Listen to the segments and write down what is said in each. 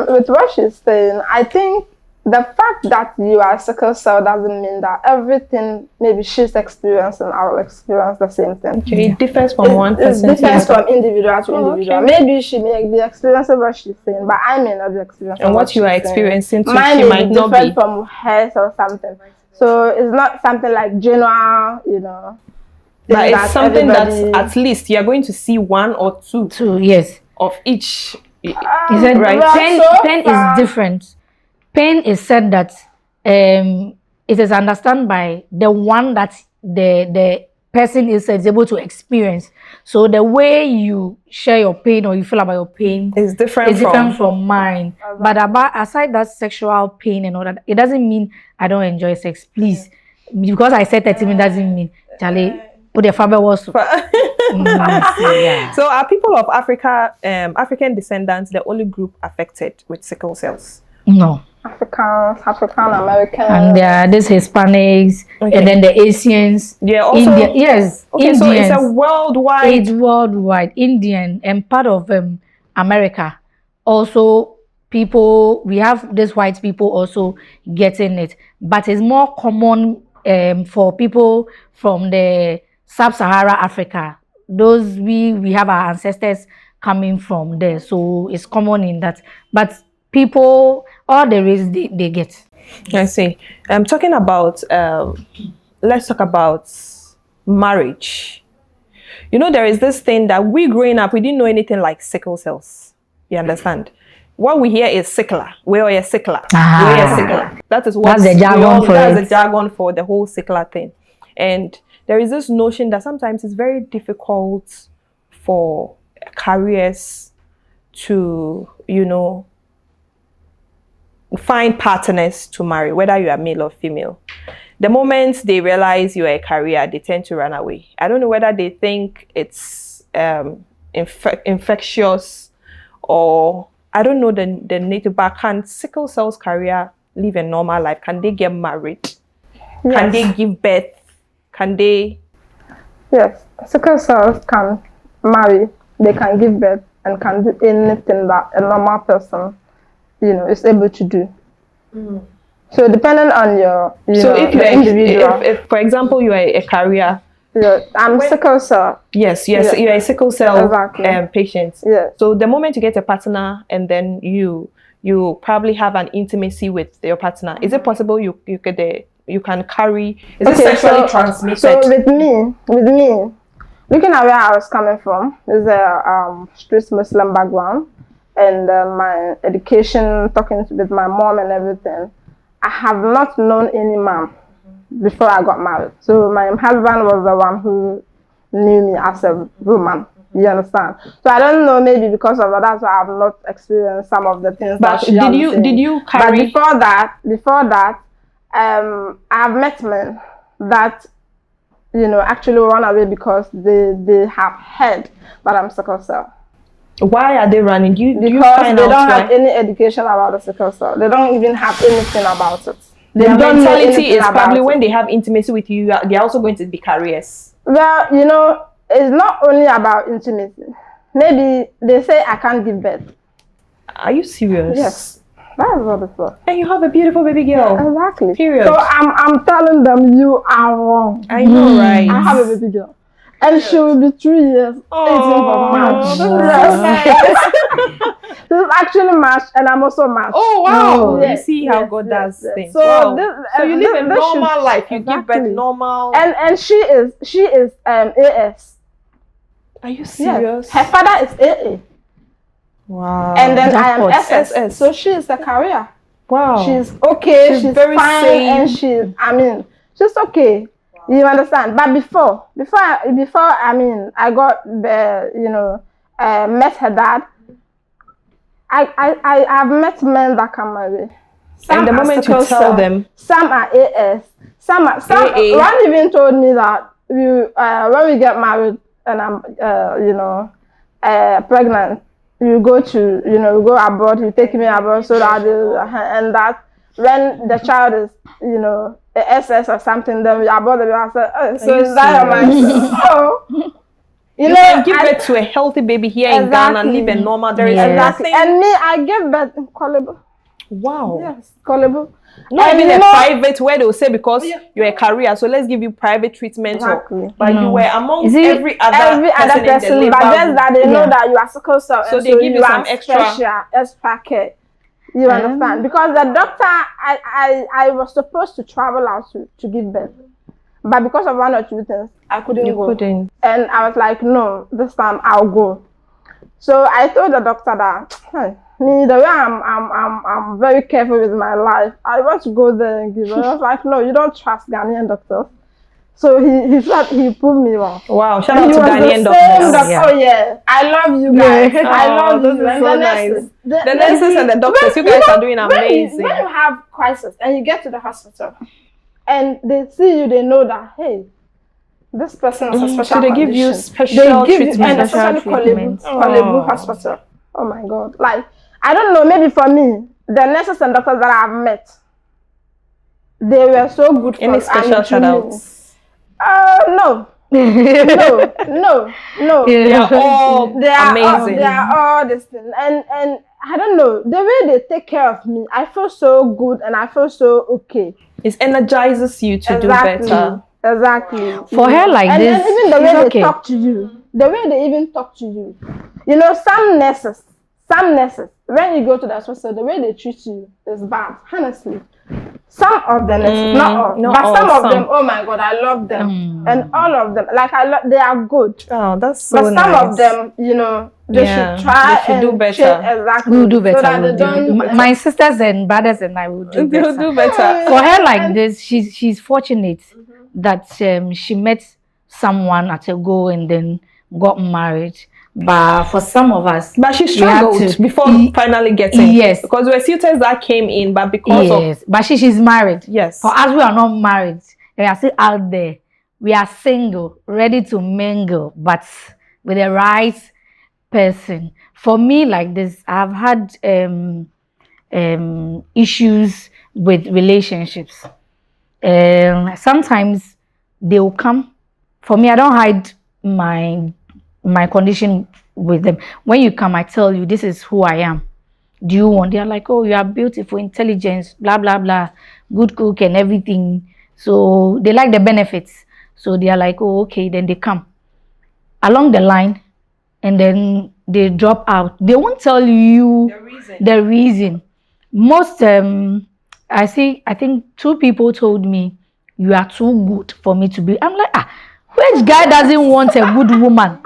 with what she's saying, I think the fact that you are sickle cell doesn't mean that everything maybe she's experiencing, I will experience the same thing. Okay, it differs from one person. It differs from individual to individual. Okay. Maybe she may be experiencing what she's saying, but I may not be experiencing. And what you are experiencing, too, mine she may might be not different be from hers or something. So it's not something like general, you know. But it's something that at least you are going to see one or two. Yes. Of each. He said, right? Pain is different. Pain is said that it is understood by the one that the person is able to experience. So the way you share your pain or you feel about your pain is different from mine. But aside that sexual pain and all that, it doesn't mean I don't enjoy sex. Please, because I said 30 minutes doesn't mean Charlie put the father was. So are people of African descendants the only group affected with sickle cells? No. African American, and there are these Hispanics, and then the Asians. Yeah, also India, yes. Okay, Indians, so it's a worldwide. It's worldwide. Indian and part of America. Also, people we have these white people also getting it, but it's more common for people from the sub-Sahara Africa. Those we have our ancestors coming from there, so it's common in that. But people, all the race they get. I see. I'm talking about, let's talk about marriage. You know, there is this thing that we growing up, we didn't know anything like sickle cells. You understand? What we hear is sickler. We are a sickler. We are a sickler. That is what that's the jargon for that's the jargon for the whole sickler thing. And there is this notion that sometimes it's very difficult for careers to, you know, find partners to marry, whether you are male or female. The moment they realize you are a career, they tend to run away. I don't know whether they think it's infectious, or I don't know the native, but can sickle cells career live a normal life? Can they get married? Yes. Can they give birth? Can they? Yes, sickle cells can marry, they can give birth, and can do anything that a normal person, you know, is able to do. So depending on your, if you're individual, if for example you are a career, I'm sickle cell. Yes, you're a sickle cell patient. Yeah. So the moment you get a partner and then you probably have an intimacy with your partner, is it possible you can carry? Is it sexually transmitted? So with me, looking at where I was coming from, is a strict Muslim background, and my education, talking with my mom and everything, I have not known any man before I got married. So my husband was the one who knew me as a woman. You understand? So I don't know, maybe because of that, that's why I've not experienced some of the things. But did you carry? But before that, I've met men that, you know, actually run away because they have heard that I'm sickle cell. Why are they running? Because they don't have any education about the sickle cell. They don't even have anything about it. Their mentality is probably when they have intimacy with you, they're also going to be carriers. Well, you know, it's not only about intimacy. Maybe they say I can't give birth. Are you serious? Yes. That is what it's for. And you have a beautiful baby girl. Exactly. Period. So I'm telling them you are wrong. I know, right? I have a baby girl. And she will be 3 years, 18 for March. This is actually March, and I'm also March. Oh, wow. You see how God does things. So, wow. So you live a normal life. You give birth normal. And she is AS. Are you serious? Yes. Her father is AA. Wow. And then I am SS. So she is a career. Wow. She's okay. She's very fine, sane. and she's okay. You understand? But before I got met her dad, I've met men that can marry. And the moment you tell them, some are AS, some AA. One even told me that when we get married and I'm pregnant, you go abroad, you take me abroad so that and that when the child is SS or something, then we abroad the so is that your mind? You can give birth to a healthy baby here in Ghana, live a normal. There is nothing. And me, I gave birth in Kolebu. Wow. Yes, Kolebu. Not even a private where they'll say because you're a career, so let's give you private treatment. Exactly. But you were among every other person, but just that they know that you are sickle cell, so they give you some extra care. You understand? Because the doctor, I was supposed to travel out to give birth, but because of one or two things, I couldn't go. And I was like, no, this time I'll go. So I told the doctor that, hey, me, the way I'm very careful with my life, I want to go there and give birth. I was like, no, you don't trust Ghanaian doctors. So he proved me wrong. Wow, shout out to Ghanaian doctors. Oh yeah, I love you guys. I love you. This is so nice. The nurses and the doctors, you guys are doing amazing. When you have crisis and you get to the hospital and they see you, they know that, hey, this person is a special So they give you special treatment. And especially Kolebu Hospital. Oh my God. Like, I don't know, maybe for me, the nurses and doctors that I've met, they were so good for me. Any special shout-outs? No. No. They are all amazing. They are all this thing. And I don't know, the way they take care of me, I feel so good and I feel so okay. It energizes you to do better. Exactly. For her like and this, and even the way they talk to you, the way they even talk to you. You know, some nurses, when you go to the hospital, the way they treat you is bad, honestly. Some of them, not all, but some of them, oh my God, I love them. And all of them, like they are good. Oh, that's so but nice. Some of them, you know, they should try and do better. Exactly. We'll do better. So that they don't, my sisters and brothers and I will do better. They'll do better. For her like this, she's fortunate that she met someone at a go and then got married. But for some of us, but she struggled before finally getting. Yes, because there were suitors that came in, but because of but she's married. Yes, for us we are not married. We are still out there. We are single, ready to mingle, but with the right person. For me, like this, I've had issues with relationships. Sometimes they will come. For me, I don't hide my condition with them. When you come, I tell you, this is who I am. Do you want? They're like, oh, you are beautiful, intelligent, blah, blah, blah, good cook and everything. So they like the benefits. So they are like, oh, okay, then they come along the line and then they drop out. They won't tell you the reason. Most, I think 2 people told me, you are too good for me to be. I'm like, which guy doesn't want a good woman?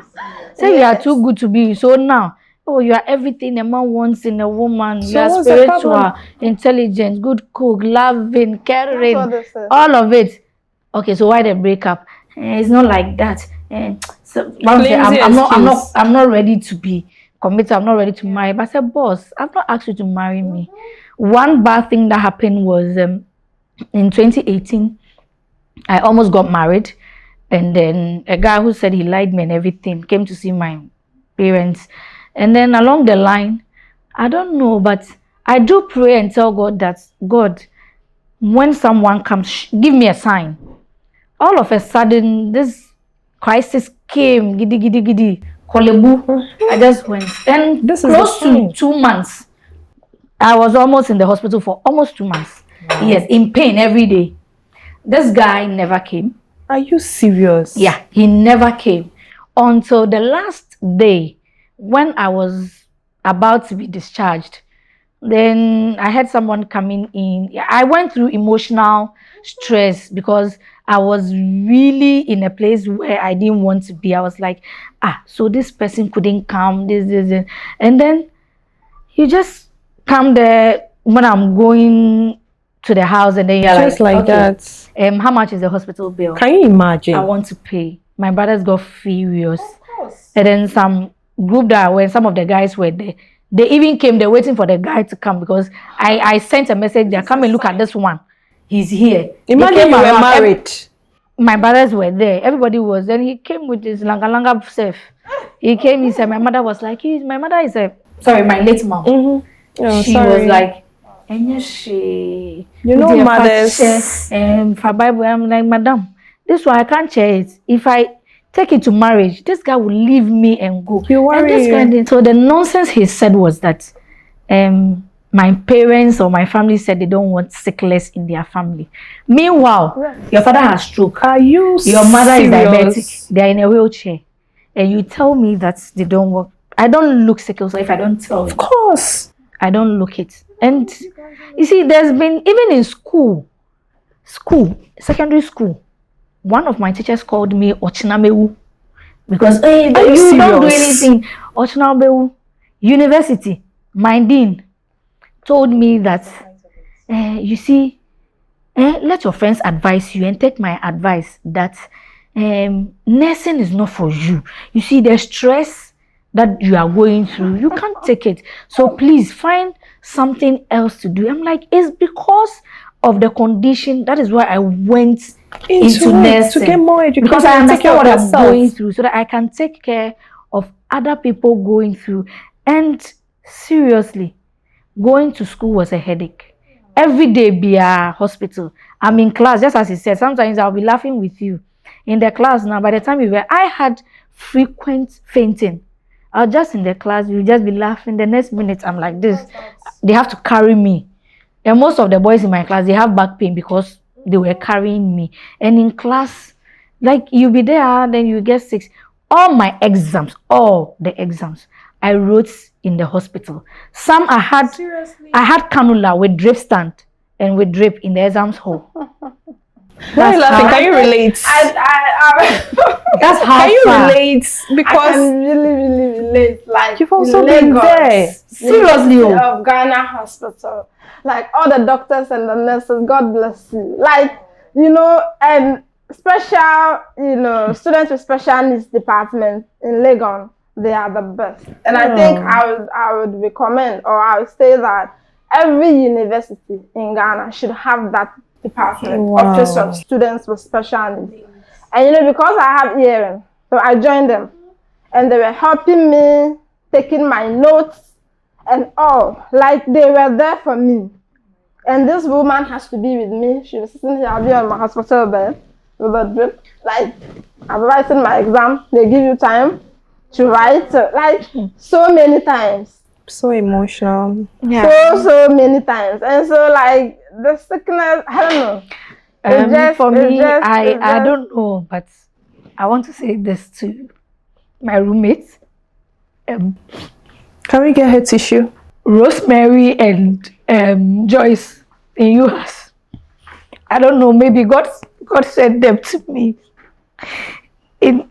Say you are too good to be. So now, oh, you are everything a man wants in a woman. So you are spiritual, intelligent, good cook, loving, caring, all of it. Okay, so why the breakup? It's not like that. So I'm not ready to be committed. I'm not ready to marry. But I said, boss, I've not asked you to marry me. One bad thing that happened was in 2018, I almost got married. And then a guy who said he liked me and everything came to see my parents. And then along the line, I don't know, but I do pray and tell God that, God, when someone comes, give me a sign. All of a sudden, this crisis came, giddy, Kolebu. I just went. And this close to 2 months, I was almost in the hospital for almost 2 months. Wow. Yes, in pain every day. This guy never came. Are you serious? Yeah, he never came until the last day when I was about to be discharged. Then I had someone coming in. I went through emotional stress because I was really in a place where I didn't want to be. I was like, so this person couldn't come, this. And then you just come there when I'm going to the house and then you're just like okay, that. How much is the hospital bill? Can you imagine? I want to pay. My brothers got furious. Of course. And then some group when some of the guys were there, they even came, they're waiting for the guy to come because I sent a message there, come and look at this one. He's here. Imagine you were married. My brothers were there. Everybody was. Then he came with his langa self. He came, he said, my mother was like, my mother is my late mom. Mm-hmm. Oh, she was like, you know, mothers for Bible. I'm like, madam, this one I can't share it. If take it to marriage, this guy will leave me and go. You And this worry. guy, so the nonsense he said was that my parents or my family said they don't want sickness in their family. Meanwhile, your father has stroke. Are you Your mother is diabetic. serious? They are in a wheelchair. And you tell me that they don't work. I don't look sickle, so if I don't tell Of course. I don't look it. And you see, there's been, even in school, secondary school, one of my teachers called me Ochinamewu because hey, you don't do anything. Ochinamewu. University, my dean told me that you see, let your friends advise you and take my advice that nursing is not for you. You see, the stress that you are going through, you can't take it. So please find something else to do. I'm like, it's because of the condition. That is why I went into nursing, to get more education, because I understand what I'm yourself. going through, so that I can take care of other people going through. And seriously, going to school was a headache. Every day be a hospital. I'm in class, just as he said, sometimes I'll be laughing with you in the class. Now by the time I had frequent fainting. I was just in the class, you just be laughing. The next minute I'm like this. They have to carry me. And most of the boys in my class, they have back pain because they were carrying me. And in class, like you be there, then you get 6. All my exams, all the exams, I wrote in the hospital. Some I had cannula with drip stand and with drip in the exams hall. Why are you laughing? Can you relate? That's how Can you far. relate? I Because can really relate. Like you've also in been Lagos, there. Seriously, University of Ghana Hospital. Like all the doctors and the nurses, God bless you. Like, you know, and special, you know, students with special needs department in Legon, they are the best. And I think I would recommend, or I would say that every university in Ghana should have that department, office of students with special needs. And you know, because I have hearing, so I joined them, and they were helping me, taking my notes and all. Like they were there for me. And this woman has to be with me. She was sitting here, I'll be on my hospital bed with a drip. Like I'm writing my exam, they give you time to write. Like so many times. so emotional. Yeah. So many times. And so like the sickness, I don't know. For me, I don't know, but I want to say this to my roommates, Can we get her tissue? Rosemary and Joyce in US. I don't know, maybe God sent them to me. In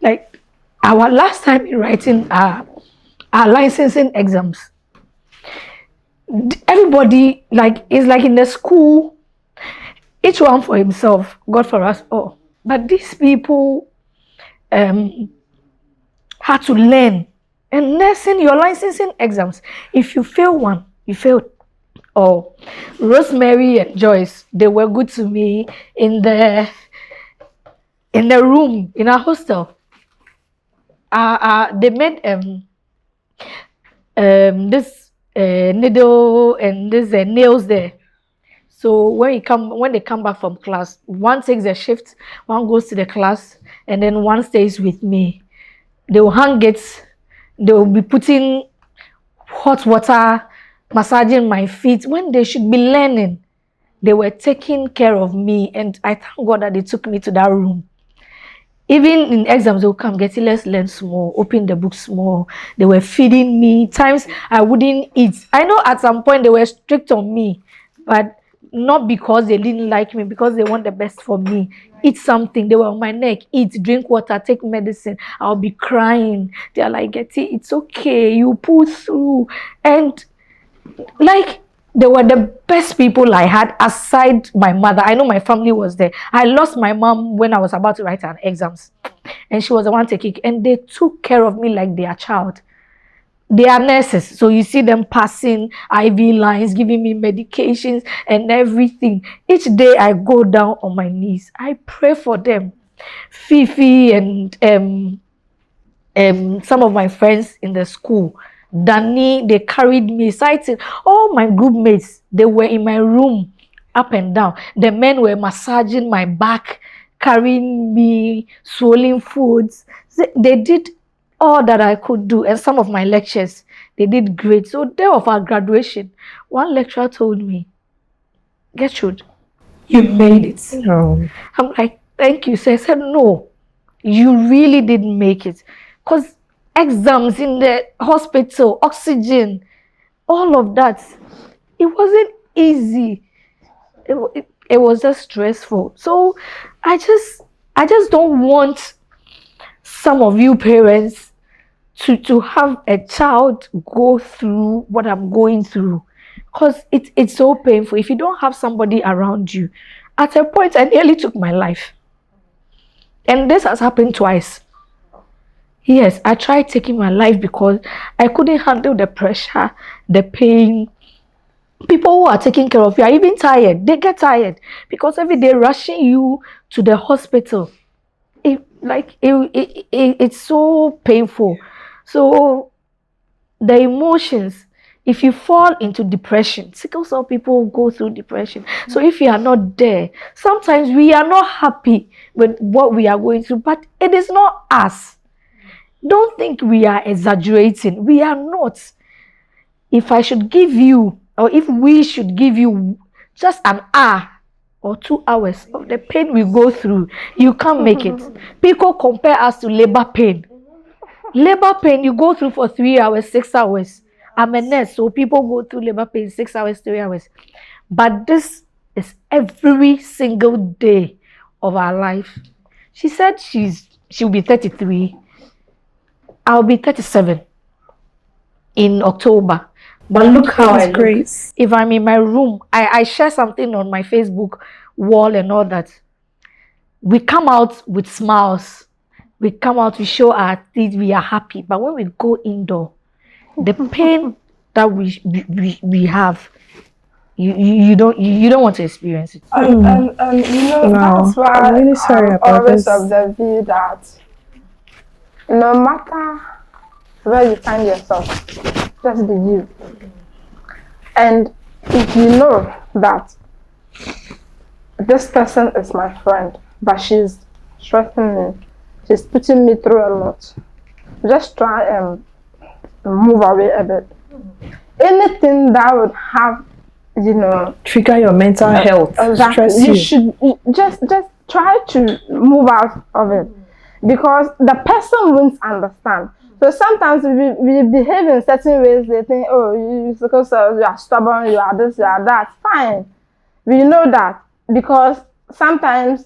like our last time in writing our licensing exams, everybody like is like in the school. Each one for himself, God for us all. But these people had to learn. And nursing, your licensing exams, if you fail one, you failed all. Rosemary and Joyce, they were good to me in the room, in our hostel. They made this needle and this nails there. So when they come back from class, one takes a shift, one goes to the class, and then one stays with me. They will hang it. They will be putting hot water, massaging my feet when they should be learning. They were taking care of me, and I thank God that they took me to that room. Even in exams, they will come, let's learn small, open the book small. They were feeding me. Times I wouldn't eat. I know at some point they were strict on me, but not because they didn't like me, because they want the best for me. Eat something. They were on my neck. Eat, drink water, take medicine. I'll be crying. They're like, Getty, it's okay. You pull through. And like, they were the best people I had aside my mother. I know my family was there. I lost my mom when I was about to write an exams. And she was the one taking, and they took care of me like their child. They are nurses, so you see them passing IV lines, giving me medications and everything. Each day I go down on my knees. I pray for them. Fifi and some of my friends in the school, Danny, they carried me. Citing all my group mates, they were in my room, up and down. The men were massaging my back, carrying me, swallowing foods. They did all that I could do, and some of my lectures, they did great. So day of our graduation, one lecturer told me, Gertrude, you made it. Oh. I'm like, thank you. So I said, no, you really did make it. Because exams in the hospital, oxygen, all of that, it wasn't easy. It was just stressful. So I just don't want some of you parents to have a child go through what I'm going through, because it's so painful if you don't have somebody around you. At a point, I nearly took my life, and this has happened twice. Yes, I tried taking my life because I couldn't handle the pressure, the pain. People who are taking care of you are even tired. They get tired because every day rushing you to the hospital, it's so painful. So the emotions, if you fall into depression, sickle cell people go through depression. So if you are not there, sometimes we are not happy with what we are going through, but it is not us. Don't think we are exaggerating. We are not. If I should give you, or if we should give you just an hour or 2 hours of the pain we go through, you can't make it. People compare us to labor pain. Labor pain you go through for 3 hours, 6 hours. I'm a nurse, so people go through labor pain 6 hours, 3 hours. But this is every single day of our life. She said she'll be 33. I'll be 37 in October. But look how I look. If I'm in my room, I share something on my Facebook wall and all that. We come out with smiles. We come out, we show our teeth, we are happy. But when we go indoor, the pain that we have, you don't want to experience it. That's why I'm really sorry I'm about always this. of the view that no matter where you find yourself, just be you. And if you know that this person is my friend, but she's stressing me, she's putting me through a lot, just try and move away a bit. Anything that would have, Trigger your mental health. Stress you should just try to move out of it, because the person won't understand. So sometimes we behave in certain ways. They think, oh, you are stubborn, you are this, you are that. Fine, we know that, because sometimes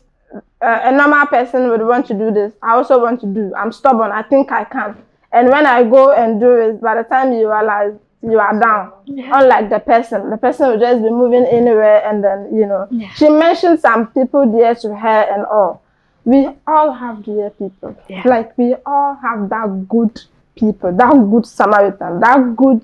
a normal person would want to do this. I also want to do. I'm stubborn. I think I can. And when I go and do it, by the time you realize you are down. Yeah. Unlike the person will just be moving anywhere, and then Yeah. She mentioned some people dear to her and all. We all have dear people. Yeah. Like we all have that good people, that good Samaritan, that good,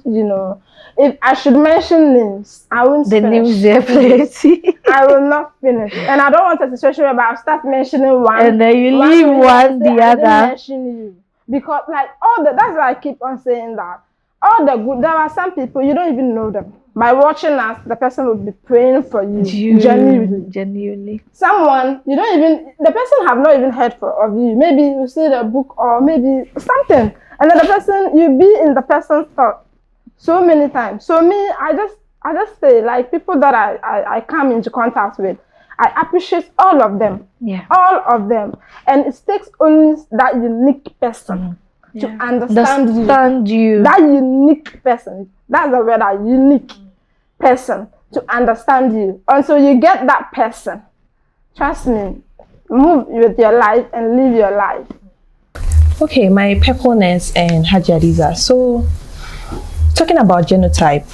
If I should mention names, I won't finish. The names there plenty. I will not finish. And I don't want a situation where I'll start mentioning one. And then you leave one the other. I didn't mention you. Because that's why I keep on saying that. All the good, there are some people, you don't even know them. By watching us, the person will be praying for you. Genuinely. Someone, the person have not even heard of you. Maybe you see the book or maybe something. And then the person, you be in the person's thought so many times. So me, I just say, like, people that I come into contact with, I appreciate all of them. Yeah. All of them. And it takes only that unique person. To understand you. That unique person. That's the word, that unique person to understand you. Until you get that person, trust me, move with your life and live your life. Okay, my purpleness and Hadiza. So, talking about genotype,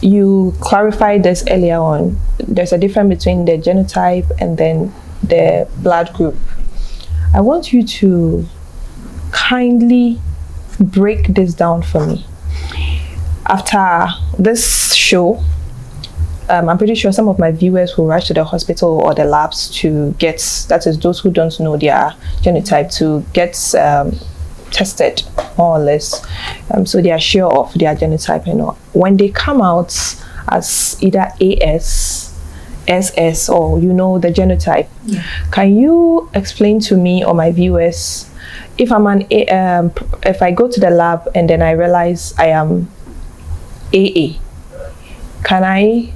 you clarified this earlier on. There's a difference between the genotype and then the blood group. I want you to kindly break this down for me. After this show, I'm pretty sure some of my viewers will rush to the hospital or the labs to get, that is those who don't know their genotype, to get tested more or less, so they are sure of their genotype and all. When they come out as either AS, SS, or the genotype. Yeah. Can you explain to me or my viewers, if if I go to the lab and then I realize I am AA, can I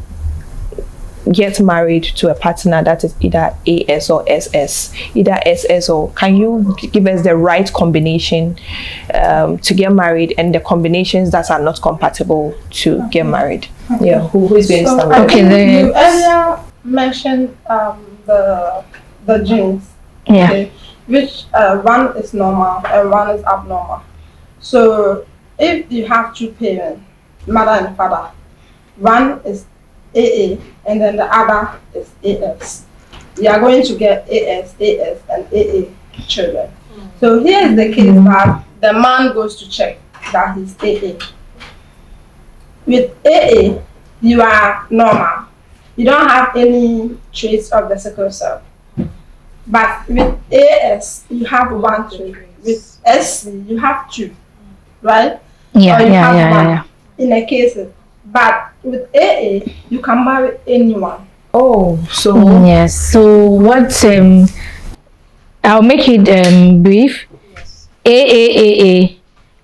get married to a partner that is either AS or SS, either SS, or can you give us the right combination to get married, and the combinations that are not compatible to get married? Okay. Yeah, who is going to start? Okay, you earlier mentioned the genes. Yeah. Okay, which one is normal and one is abnormal. So if you have two parents, mother and father, one is AA and then the other is AS, you are going to get AS, and AA children. So here is the case that the man goes to check that he's AA. With AA, you are normal. You don't have any traits of the sickle cell. But with AS, you have one trait. With SC, you have two, right? Yeah, or you have one yeah. in a case. But with AA, you can marry anyone. Oh, so Yes. So what? I'll make it brief. yes. AAAA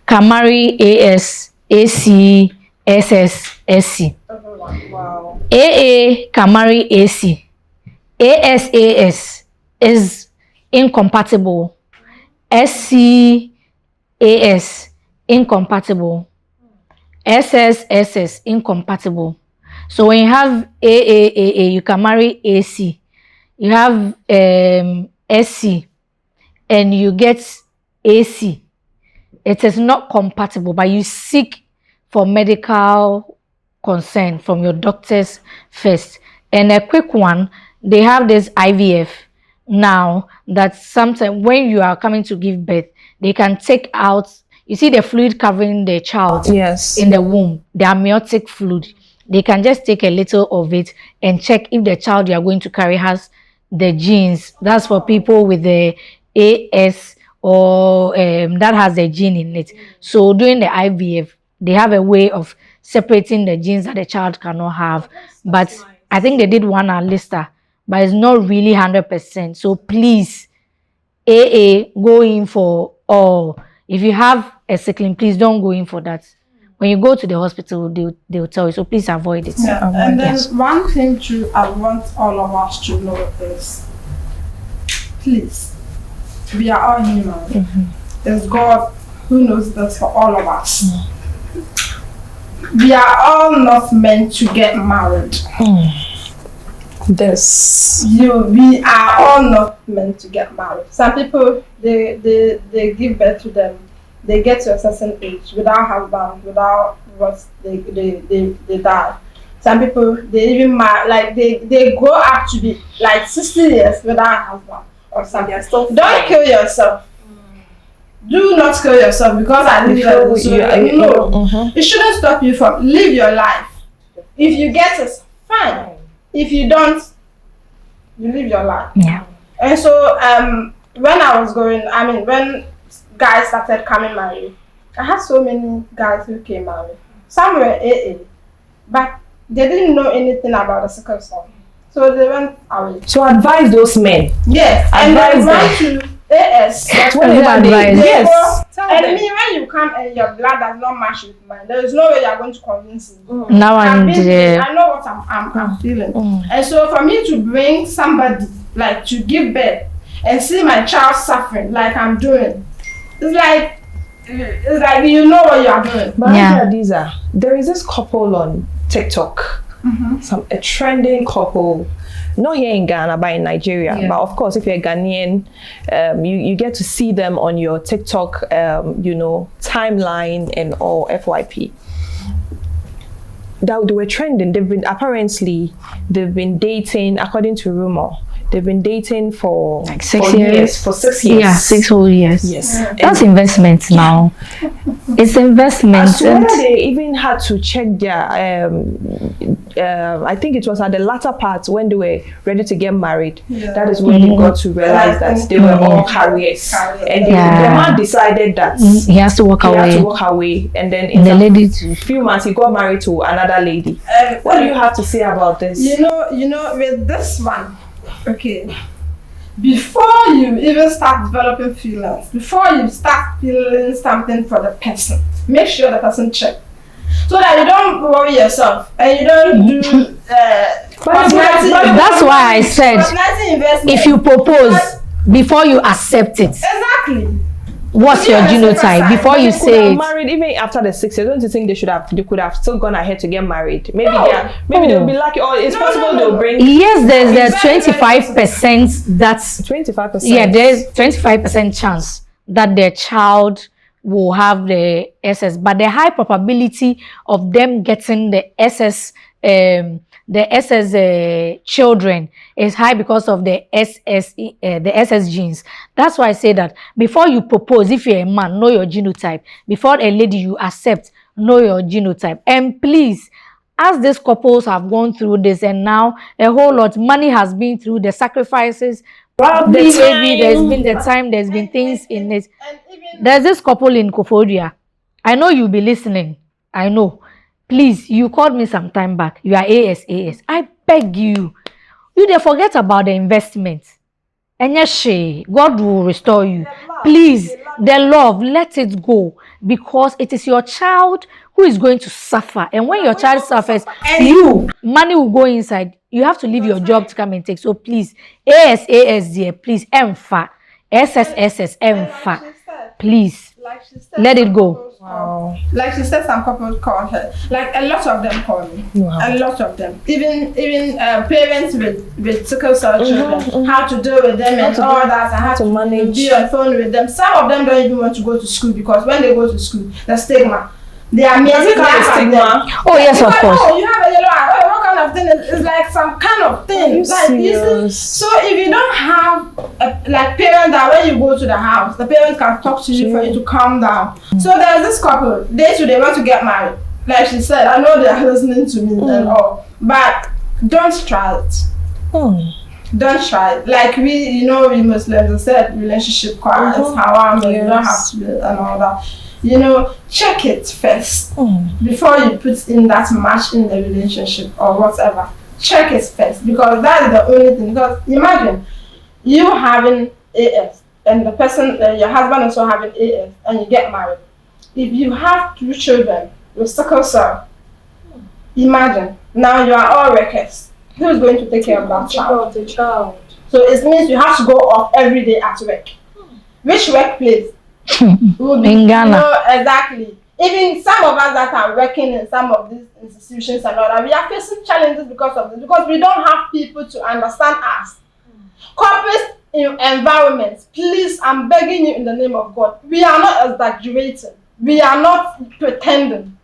can marry AS, AC, SS, SC. Wow. AA can marry AC. ASAS is incompatible. SCAS incompatible. SSSS incompatible. So when you have AAAA, you can marry AC. You have SC and you get AC. It is not compatible, but you seek for medical consent from your doctors first. And a quick one, they have this IVF now that sometimes when you are coming to give birth, they can take out, you see the fluid covering the child Yes. in the womb, the amniotic fluid. They can just take a little of it and check if the child you are going to carry has the genes. That's for people with the AS or that has the gene in it. So during the IVF, they have a way of separating the genes that the child cannot have. But I think they did one at Lister, but it's not really 100%. So please, AA, go in for all. If you have a sickling, please don't go in for that. When you go to the hospital, they'll tell you. So please avoid it. Yeah. And then one thing too, I want all of us to know is, please, we are all human. There's God who knows this for all of us. We are all not meant to get married. We are all not meant to get married. Some people they give birth to them, they get to a certain age without husband, without what they die. Some people they even marry, like they grow up to be like 60 years without husband or something. Don't kill yourself. Do not kill yourself because I live it shouldn't stop you from live your life. If you get it, fine. If you don't, you live your life. Yeah. And so when I was when guys started coming married, I had so many guys who came married. Some were AA, but they didn't know anything about the sickle cell. So they went away. So advise those men. Yes. And they went to AS. That's what they advise. Yes. And when you come and your blood does not match with mine, there is no way you are going to convince me. Now I know what I'm feeling. And so for me to bring somebody like to give birth and see my child suffering like I'm doing, it's like you know what you are doing. But Hadiza, there is this couple on TikTok, a trending couple. Not here in Ghana, but in Nigeria. Yeah. But of course, if you're a Ghanaian, you get to see them on your TikTok, timeline and all FYP. That they were trending. They've been dating, according to rumor. they've been dating for like 6 for years. For 6 years. Yeah, 6 whole years. Yes. That's investment now. It's investment. So whether they even had to check their I think it was at the latter part when they were ready to get married. That is when they got to realize that they were all carriers. And the man decided that he has to walk away. He had to walk away, and then in a few months he got married to another lady. What do you have to say about this? You know, with this one, okay, before you even start developing feelings, before you start feeling something for the person, make sure the person check, so that you don't worry yourself and you don't do. That's why I said, if you propose before you accept it, exactly. What's your genotype before you say it? Married even after the 6 years. Don't you think they could have still gone ahead to get married? Maybe they'll be lucky, or it's possible they'll bring. Yes, there's a 25% that's 25%. Yeah, there's 25% chance that their child will have the SS, but the high probability of them getting the SS children is high because of the SS genes. That's why I say that before you propose, if you're a man, know your genotype. Before a lady you accept, know your genotype. And please, as these couples have gone through this, and now a whole lot money has been through the sacrifices. Probably maybe there's been the time, there's been things in it. There's this couple in Kofodia. I know you'll be listening. I know. Please, you called me some time back. You are AS. I beg you. You dey forget about the investment. And yes, God will restore you. Please, the love, let it go. Because it is your child who is going to suffer. And when your child suffers, money will go inside. You have to leave your job to come and take. So please, AS dear, please, EMFA. SSSS, EMFA. Please, let it go. Wow. Like she said, some couples call her. Like a lot of them call me. Wow. A lot of them. Even parents with sickle cell children, how to deal with them and all that, and how to manage, be on phone with them. Some of them don't even want to go to school because when they go to school, the stigma. They are missing stigma. Oh yes, of course. Oh, you have a yellow eye. Oh, what kind of thing? It's like some kind of thing. Like you see, so if you don't have like parents that when you go to the house, the parents can talk to you for you to calm down. So there's this couple. They want to get married. Like she said, I know they are listening to me and all, but don't try it. Don't try it. Like we Muslims said, relationship is haram, and you don't have to and all that. Check it first before you put in that match in the relationship or whatever. Check it first, because that is the only thing. Because imagine you having AS and the person, your husband also having AS, and you get married. If you have 2 children with sickle cell, imagine now you are all wreckers. Who is going to take care of that child? The child. So it means you have to go off every day at work. Which workplace? In Ghana. Exactly. Even some of us that are working in some of these institutions and all that, we are facing challenges because of this, because we don't have people to understand us. Corporate environments, please, I'm begging you in the name of God. We are not exaggerating. We are not pretending.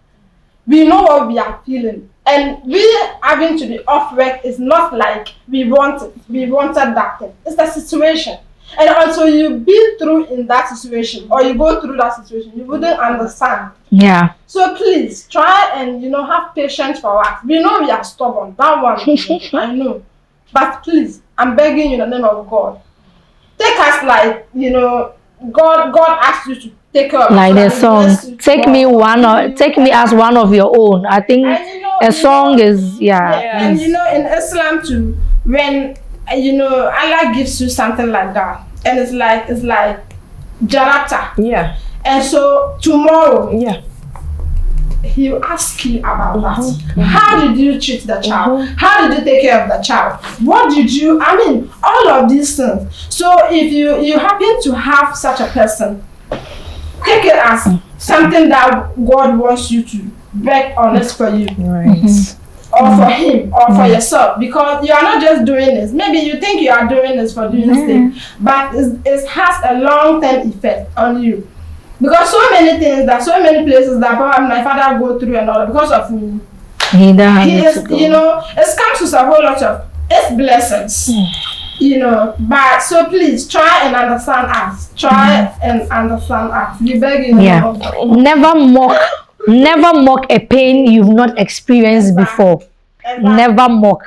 We know what we are feeling. And we having to be off work is not like we wanted. We wanted that thing. It's the situation. And until you be through in that situation, or you go through that situation, you wouldn't understand. Yeah. So please try and have patience for us. We know we are stubborn. That one, I know. But please, I'm begging you in the name of God. Take us like God asked you to take care of us. Like the song, take me as one of your own. I think a song is And in Islam too, when Allah gives you something like that, and it's like jarata. Yeah. And so tomorrow, he will ask you about that. How did you treat the child? How did you take care of the child? What did you? All of these things. So if you happen to have such a person, take it as something that God wants you to beg on this for you. Right. Or for him, or for yourself, because you are not just doing this. Maybe you think you are doing this for doing this thing, but it has a long-term effect on you. Because so many things, that so many places that probably my father go through and all because of me. It comes with a whole lot of blessings. You know, but so please try and understand us. Try and understand us. We beg you. Yeah. Never mock a pain you've not experienced before. Never mock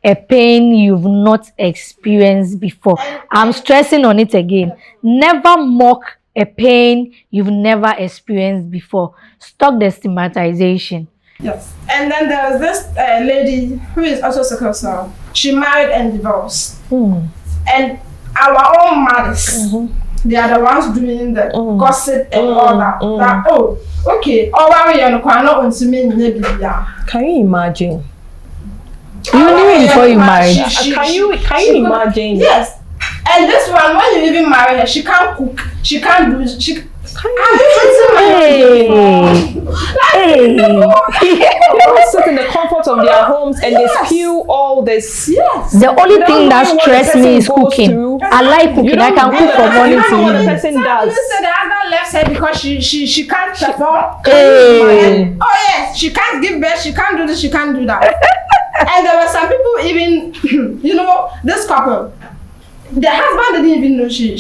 a pain you've not experienced before. I'm stressing on it again. Never mock a pain you've never experienced before. Stop the stigmatization. Yes. And then there was this lady who is also sickle cell. She married and divorced. And our own mothers, they are the ones doing the gossip and all that. That, oh, okay, Can you imagine? You knew it before you married. Can you imagine? Yes. And this one, when you even marry her, she can't cook. She can't do. She. Hey. People sit in the comfort of their homes and they spew all this. Yes. The only thing that stresses me is cooking. I like cooking. I can cook from morning to what the evening. person does. So the husband left her because she can't perform. Hey. Oh yes, she can't give birth. She can't do this. She can't do that. And there were some people even, you know, this couple. The husband didn't even know he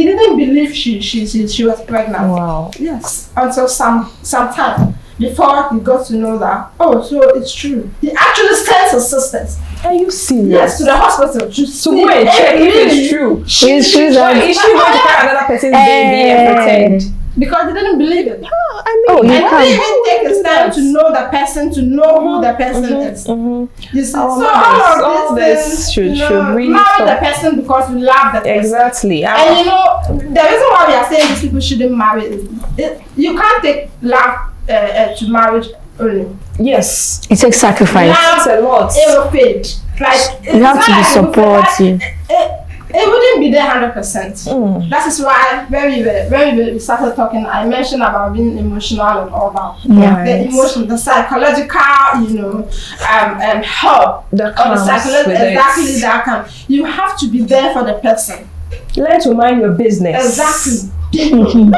didn't believe she was pregnant. Wow. Yes. Until some time before he got to know that, oh, so it's true. He actually sent his sisters. Are you serious? Yes, to the hospital to go and check if it's true. Is she Is she going to carry another person's baby and pretend? Because he didn't believe it. You Oh, you And he can. didn't even take his time to know the person, to know who the person is. You see, All so all this things, should really marry stop. the person because we love the person. Exactly. And you know, the reason why we are saying these people shouldn't marry is you can't take love to marriage only. Yes. It takes sacrifice. It's a lot. It will fade. Like You have to be supportive. It wouldn't be there 100%. That is why when we started talking, I mentioned about being emotional and all that. Yeah. The emotion, the psychological, you know, help. That Or the comes psychological, with it. exactly that can. You have to be there for the person. Learn to mind your business. Exactly. Mind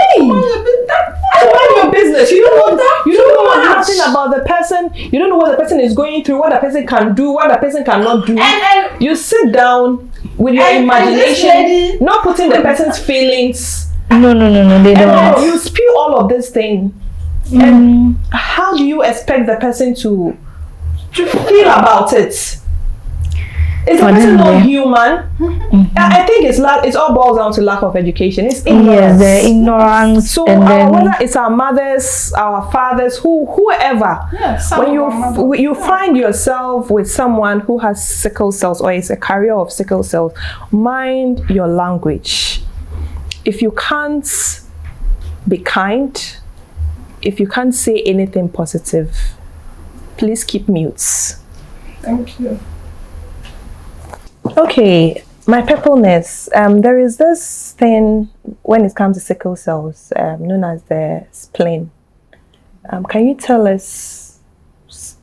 your business. You don't know nothing about the person. You don't know what the person is going through, what the person can do, what the person cannot do. And You sit down with your and this imagination, lady- not putting the person's feelings. No, they And don't. you spew all of this thing. And how do you expect the person to feel about it? Is the person not human? I think it all boils down to lack of education. It's ignorance. Yes, the ignorance. So and then whether it's our mothers, our fathers, whoever, when you find yourself with someone who has sickle cells or is a carrier of sickle cells, mind your language. If you can't be kind, if you can't say anything positive, please keep mute. Thank you. Okay, my purpleness. There is this thing when it comes to sickle cells, known as the spleen. Can you tell us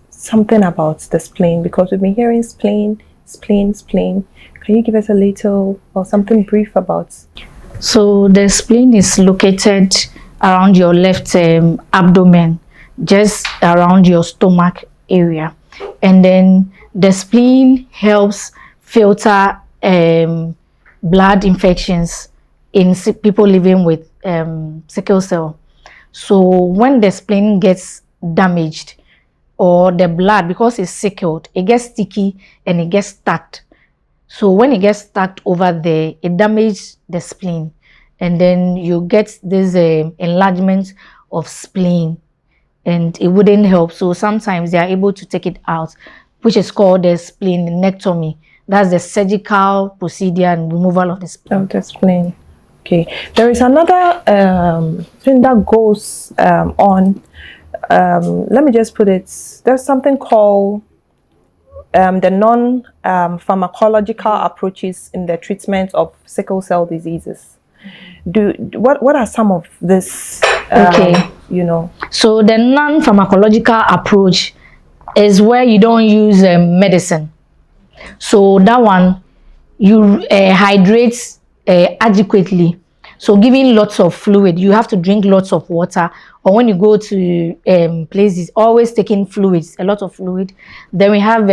something about the spleen? Because we've been hearing spleen. Can you give us a little or something brief about? so the spleen is located around your left abdomen, just around your stomach area, and then the spleen helps filter blood infections in people living with sickle cell. So when the spleen gets damaged, or the blood, because it's sickled, it gets sticky and it gets stuck. So when it gets stuck over there, it damages the spleen, and then you get this enlargement of spleen, and it wouldn't help. So sometimes they are able to take it out, which is called the splenectomy. That's the surgical procedure and removal of the spleen. Of the spleen. Okay. There is another thing that goes on. Let me just put it. There's something called the non-pharmacological approaches in the treatment of sickle cell diseases. What are some of this? Okay. You know. So the non-pharmacological approach is where you don't use medicine. So that one, you hydrate adequately. So giving lots of fluid, you have to drink lots of water. Or when you go to places, always taking fluids, a lot of fluid. Then we have,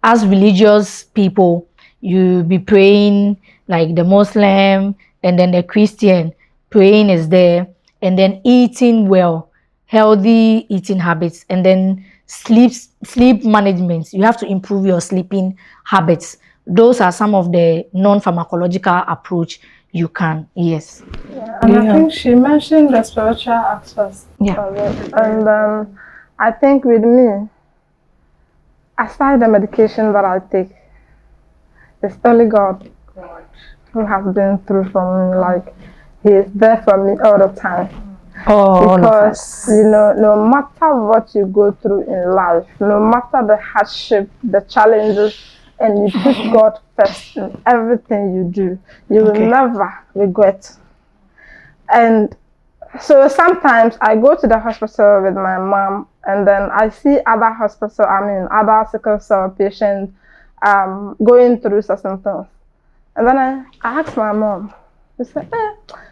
as religious people, you be praying like the Muslim, and then the Christian praying is there, and then eating well, healthy eating habits, and then sleep management. You have to improve your sleeping habits. Those are some of the non-pharmacological approach you can. Yes. Yeah, and I think she mentioned the spiritual aspects of it. And I think with me, aside the medication that I take, it's only God who has been through for me. Like, He is there for me all the time. Because, you know, no matter what you go through in life, no matter the hardship, the challenges, and you put God first in everything you do, you will never regret. And so sometimes I go to the hospital with my mom, and then I see other sickle cell patients going through certain things. And then I ask my mom, she said,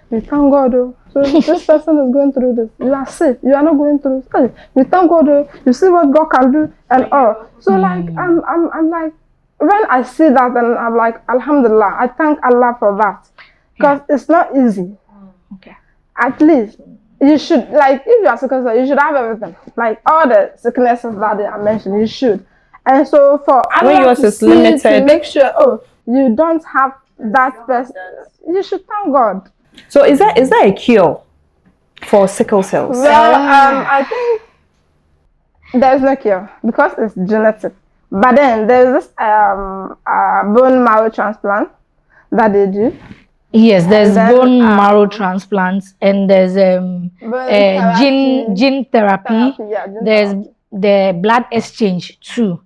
we thank God, oh. So this person is going through this. You are safe. You are not going through this. Hey, we thank God, oh. You see what God can do and all. So like I'm like, when I see that, then I'm like, Alhamdulillah, I thank Allah for that. Because it's not easy. Okay. At least you should, like, if you are sick, you should have everything. Like all the sicknesses that they are mentioned, you should. And so for Allah to see, limited, to make sure, you don't have that person, you should thank God. So is that a cure for sickle cells? Well, I think there's no cure because it's genetic. But then there's this bone marrow transplant that they do. Yes, there's bone marrow transplants, and there's gene therapy. There's the blood exchange too.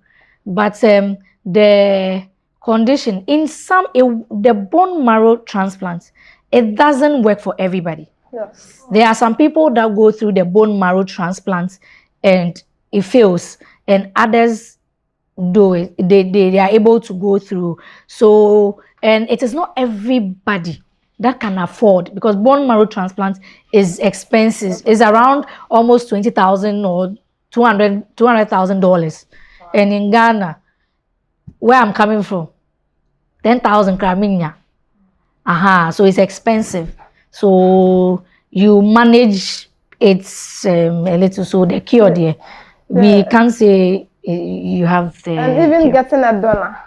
But the condition in the bone marrow transplants, it doesn't work for everybody. Yes. There are some people that go through the bone marrow transplants and it fails, and others do it. They are able to go through. So, and it is not everybody that can afford, because bone marrow transplant is expensive. It's around almost $20,000 or $200,000. And in Ghana, where I'm coming from, 10,000 kraminya. So it's expensive. So you manage it a little. So the cure there, we can't say you have the. And even cure. Getting a donor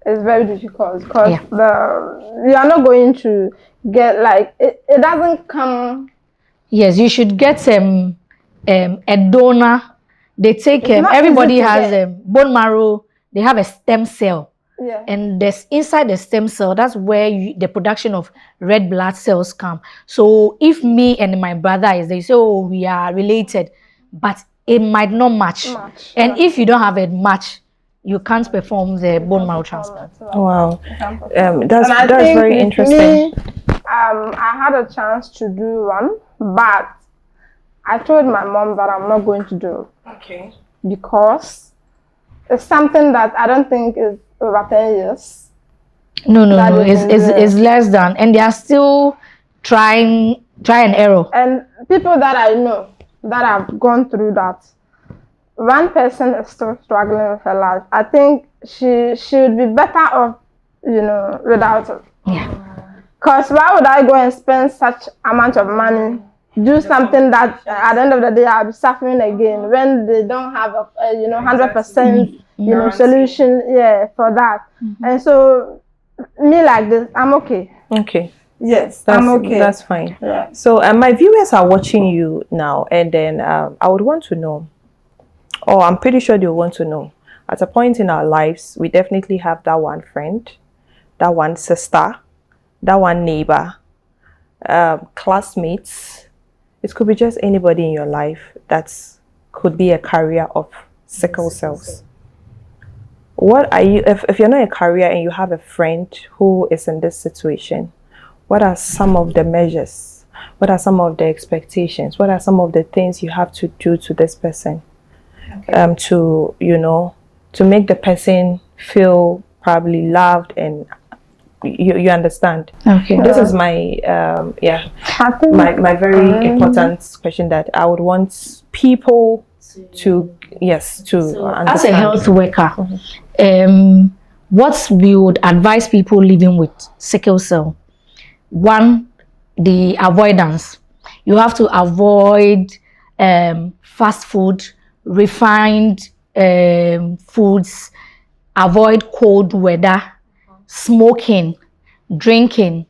is very difficult because you are not going to get, like, it doesn't come. Yes, you should get a donor. They take everybody has bone marrow. They have a stem cell. Yeah. And there's inside the stem cell, that's where the production of red blood cells come. So if me and my brother is there, you say, we are related, but it might not match. And if you don't have a match, you can't perform the bone marrow transplant. Wow. That's very interesting. Me, I had a chance to do one, but I told my mom that I'm not going to do it. Okay. Because it's something that I don't think is over 10 years. No. It's less than, and they are still try and error. And people that I know that have gone through that, one person is still struggling with her life. I think she would be better off, without it. Yeah. Because why would I go and spend such amount of money, do something that at the end of the day I'll be suffering again when they don't have a 100% solution for that. And so me like this, I'm okay. Okay. Yes, I'm okay. That's fine. Yeah. So my viewers are watching you now, and then I would want to know, or I'm pretty sure they'll want to know, at a point in our lives, we definitely have that one friend, that one sister, that one neighbor, classmates. It could be just anybody in your life that could be a carrier of sickle cells. What are you, if you're not a carrier and you have a friend who is in this situation, what are some of the measures? What are some of the expectations? What are some of the things you have to do to this person? To make the person feel probably loved, and you understand. Okay. This is my my very important question that I would want people to understand. As a health worker, what we would advise people living with sickle cell: one, the avoidance. You have to avoid fast food, refined foods, avoid cold weather, smoking, drinking,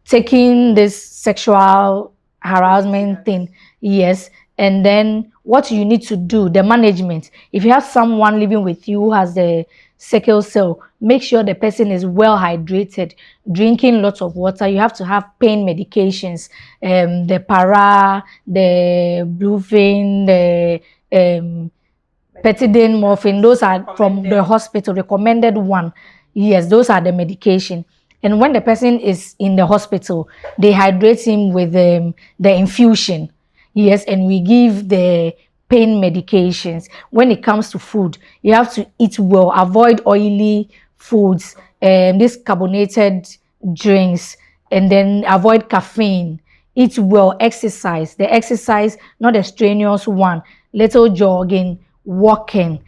taking this sexual harassment thing. Yes. And then what you need to do, the management. If you have someone living with you who has the sickle cell, make sure the person is well hydrated, drinking lots of water. You have to have pain medications, the para, the Bluefin, the Petidine, morphine. Those are from the hospital, recommended one. Yes, those are the medication. And when the person is in the hospital, they hydrate him with the infusion. Yes, and we give the pain medications. When it comes to food, you have to eat well, avoid oily foods, these carbonated drinks, and then avoid caffeine. Eat well, exercise. The exercise, not a strenuous one. Little jogging, walking.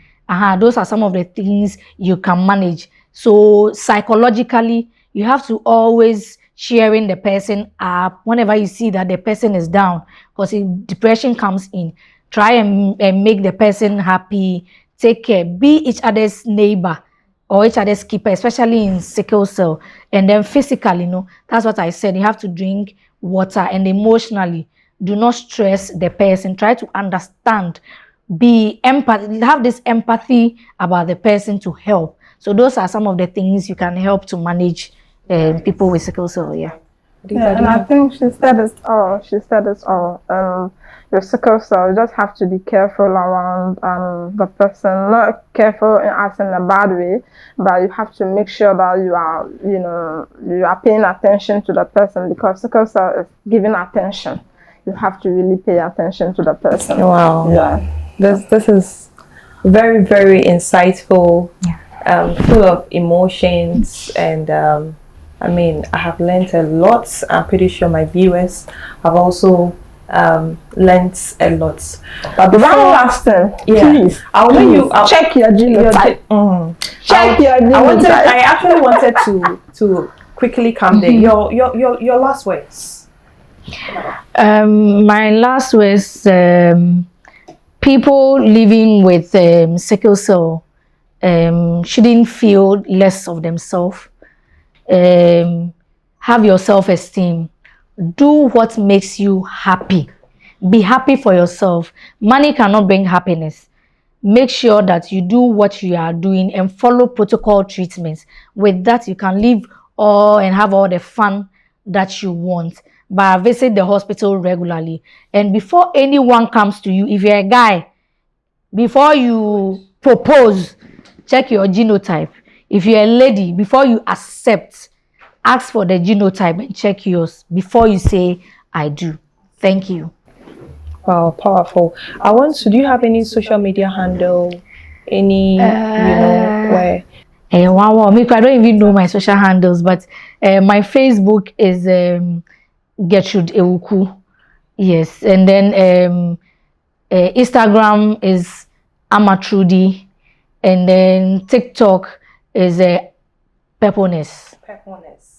Those are some of the things you can manage. So psychologically, you have to always cheering the person up whenever you see that the person is down, because if depression comes in, try and make the person happy. Take care, be each other's neighbor or each other's keeper, especially in sickle cell. And then physically, that's what I said, you have to drink water. And emotionally, do not stress the person, try to understand, be empathy, have this empathy about the person to help. So those are some of the things you can help to manage people with sickle cell. Yeah, and I think she said it all. Your sickle cell, you just have to be careful around the person. Not careful as in a bad way, but you have to make sure that you are paying attention to the person, because sickle cell is giving attention. You have to really pay attention to the person. Wow. Yeah. This is very, very insightful. Yeah. Full of emotions, and I have learned a lot. I'm pretty sure my viewers have also learned a lot. But one last thing, please, I'll let you check your genotype. Check your genotype. I actually wanted to quickly come there. Your last words. My last words: people living with sickle cell shouldn't feel less of themselves. Have your self-esteem. Do what makes you happy. Be happy for yourself. Money cannot bring happiness. Make sure that you do what you are doing and follow protocol treatments. With that, you can live and have all the fun that you want. But visit the hospital regularly. And before anyone comes to you, if you're a guy, before you propose, check your genotype. If you're a lady, before you accept, ask for the genotype and check yours before you say, I do. Thank you. Wow, powerful. Do you have any social media handle? Any, where? I don't even know my social handles, but my Facebook is Gertrude Ewuku. Yes. And then Instagram is Amatrudy. And then TikTok is Pepperness.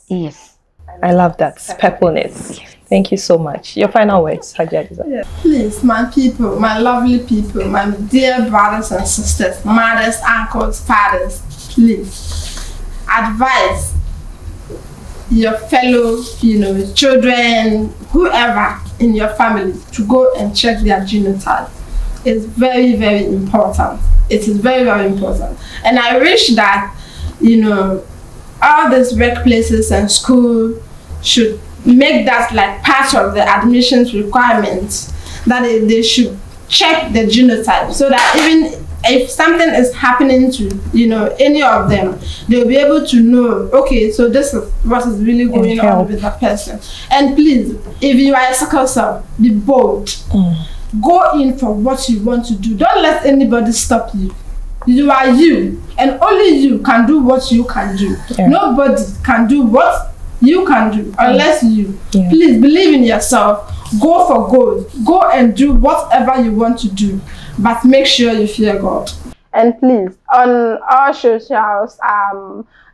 Yes. I love that. Pepperness. Yes. Thank you so much. Your final words, Hidaya. Yeah. Please, my people, my lovely people, my dear brothers and sisters, mothers, uncles, fathers, please advise your fellow, children, whoever in your family to go and check their genotype. It's very, very important. It is very, very important. And I wish that, all these workplaces and school should make that like part of the admissions requirements, that they should check the genotype, so that even if something is happening to, any of them, they'll be able to know, okay, so this is what is really going on with the person. And please, if you are a sickle cell, be bold. Go in for what you want to do. Don't let anybody stop you. You are you, and only you can do what you can do. Yeah. Nobody can do what you can do unless you. Yeah. Please believe in yourself. Go for gold. Go and do whatever you want to do, but make sure you fear God. And please, on all socials,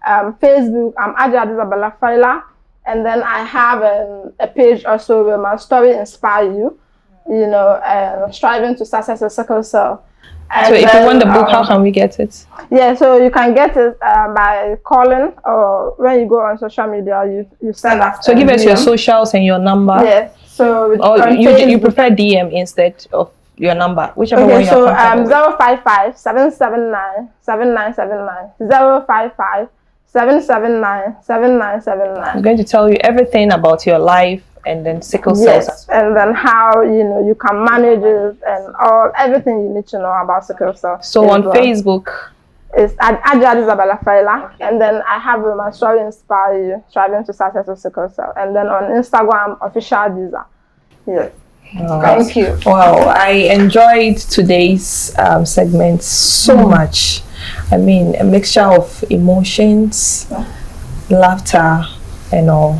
Facebook, I'm Aja Isabella Faila, and then I have a page also where my story inspire you, you know, striving to success with sickle cell. And so if you want the book, how can we get it? Yeah, so you can get it by calling, or when you go on social media, you send us. So give us your socials and your number. Yes. So or you prefer DM instead of your number, whichever one you're comfortable with. 055 779 7979 055 779 7979. I'm going to tell you everything about your life and then sickle cells. Yes, and then how you can manage it and everything you need to know about sickle cell. So on Facebook, it's Aja Isabella Faila, and then I have my story inspire you, striving to success with sickle cell, and then on Instagram, official Visa. Yes. Thank you. Wow, I enjoyed today's segment so much. I mean, a mixture of emotions, laughter, and all.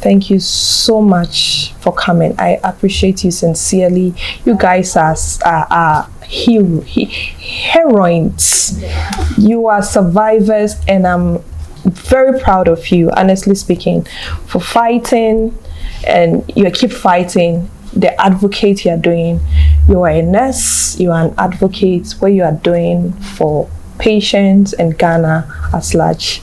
Thank you so much for coming. I appreciate you sincerely. You guys are heroines. You are survivors, and I'm very proud of you, honestly speaking, for fighting, and you keep fighting. The advocate you are doing. You are a nurse, you are an advocate, what you are doing for patients and Ghana at large.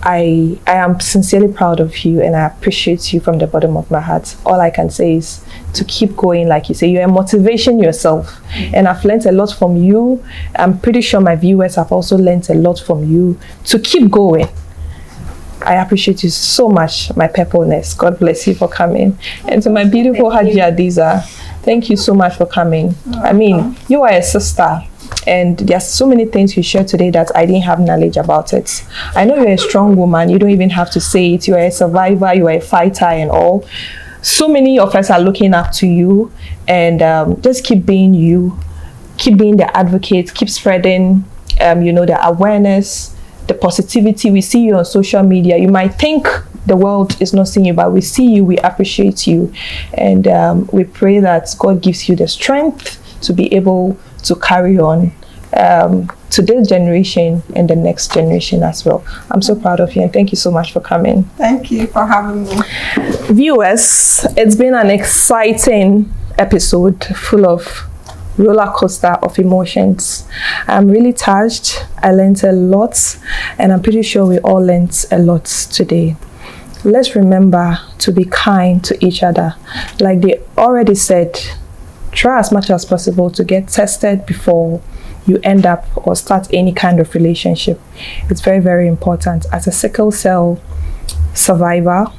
I am sincerely proud of you, and I appreciate you from the bottom of my heart. All I can say is to keep going. Like you say, you're a motivation yourself, and I've learned a lot from you. I'm pretty sure my viewers have also learned a lot from you to keep going. I appreciate you so much, my purpleness. God bless you for coming. And to my beautiful Haji Adiza, thank you so much for coming. I mean, you are a sister, and there's so many things you shared today that I didn't have knowledge about it. I know you're a strong woman. You don't even have to say it. You're a survivor. You're a fighter and all. So many of us are looking up to you, and just keep being you. Keep being the advocate. Keep spreading, the awareness, the positivity. We see you on social media. You might think the world is not seeing you, but we see you, we appreciate you, and we pray that God gives you the strength to be able to carry on to this generation and the next generation as well. I'm so proud of you, and thank you so much for coming. Thank you for having me. Viewers, it's been an exciting episode full of roller coaster of emotions. I'm really touched. I learned a lot, and I'm pretty sure we all learned a lot today. Let's remember to be kind to each other. Like they already said, try as much as possible to get tested before you end up or start any kind of relationship. It's very, very important. As a sickle cell survivor,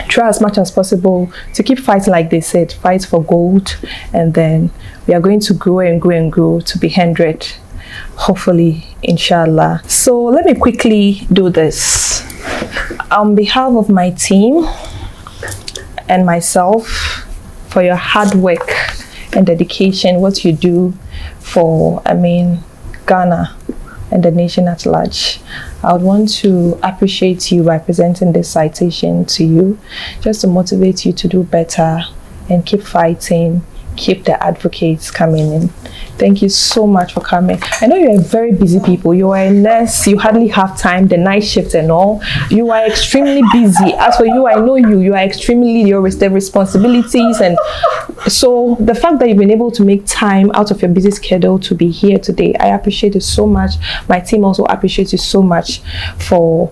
try as much as possible to keep fighting. Like they said, fight for gold, and then we are going to grow and grow and grow to be 100, hopefully, inshallah. So let me quickly do this on behalf of my team and myself, for your hard work and dedication, what you do for Ghana and the nation at large. I would want to appreciate you by presenting this citation to you, just to motivate you to do better and keep fighting, keep the advocates coming in. Thank you so much for coming. I know you're very busy people. You are a nurse, you hardly have time, the night shift and all. You are extremely busy. As for you, I know you are extremely, the responsibilities, and so the fact that you've been able to make time out of your busy schedule to be here today, I appreciate it so much. My team also appreciates you so much for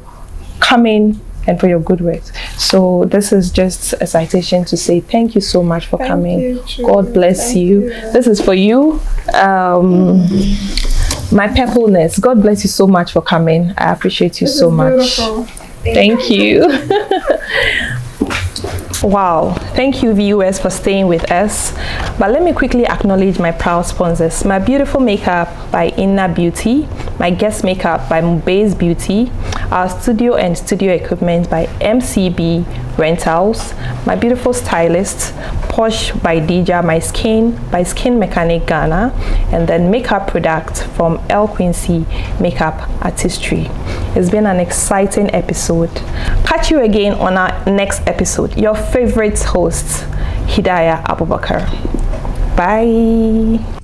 coming and for your good work. So this is just a citation to say thank you so much for coming. God bless you. This is for you. My purpleness. God bless you so much for coming. I appreciate you so much. Thank you. Wow, thank you viewers for staying with us. But let me quickly acknowledge my proud sponsors. My beautiful makeup by Inna Beauty, my guest makeup by Mubay's Beauty, our studio and studio equipment by MCB Rentals, my beautiful stylist Posh by Dija, my skin by Skin Mechanic Ghana, and then makeup product from El Quincy Makeup Artistry. It's been an exciting episode. Catch you again on our next episode. Your favorite host, Hidaya Abubakar. Bye.